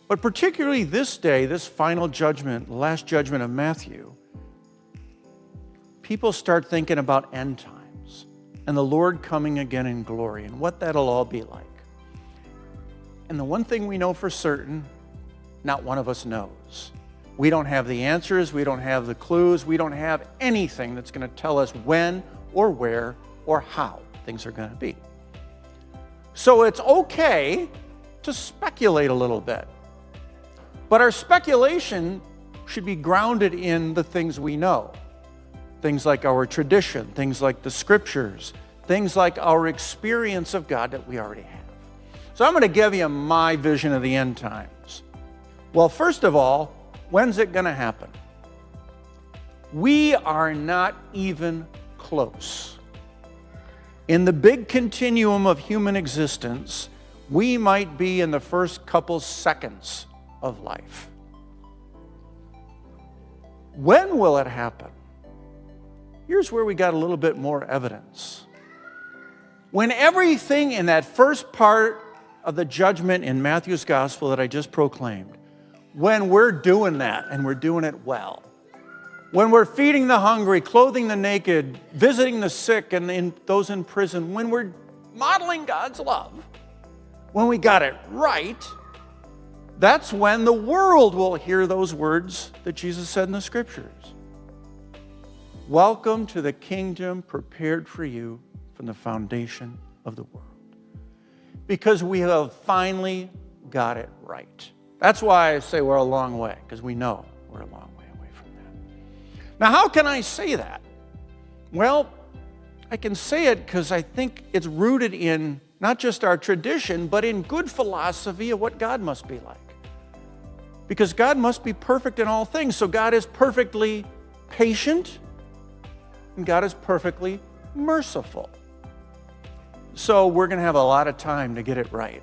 But particularly this day, this final judgment, last judgment of Matthew, people start thinking about end times and the Lord coming again in glory and what that'll all be like. And the one thing we know for certain, not one of us knows. We don't have the answers, we don't have the clues, we don't have anything that's going to tell us when or where or how things are going to be. So it's okay to speculate a little bit. But our speculation should be grounded in the things we know. Things like our tradition, things like the scriptures, things like our experience of God that we already have. So I'm going to give you my vision of the end times. Well, first of all, when's it going to happen? We are not even close. In the big continuum of human existence, we might be in the first couple seconds of life. When will it happen? Here's where we got a little bit more evidence. When everything in that first part of the judgment in Matthew's gospel that I just proclaimed, when we're doing that and we're doing it well, when we're feeding the hungry, clothing the naked, visiting the sick and those in prison, when we're modeling God's love, when we got it right, that's when the world will hear those words that Jesus said in the scriptures. Welcome to the kingdom prepared for you from the foundation of the world. Because we have finally got it right. That's why I say we're a long way, because we know we're a long way away from that. Now, how can I say that? Well, I can say it because I think it's rooted in not just our tradition, but in good philosophy of what God must be like. Because God must be perfect in all things. So God is perfectly patient and God is perfectly merciful. So we're going to have a lot of time to get it right.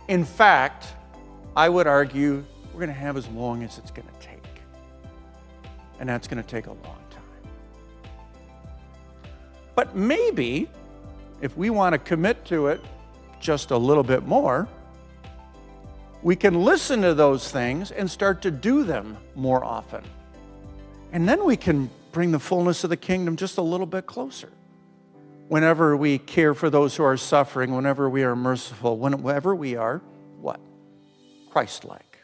In fact, I would argue we're going to have as long as it's going to take. And that's going to take a long time. But maybe, if we want to commit to it just a little bit more, we can listen to those things and start to do them more often. And then we can bring the fullness of the kingdom just a little bit closer. Whenever we care for those who are suffering, whenever we are merciful, whenever we are, what? Christ-like.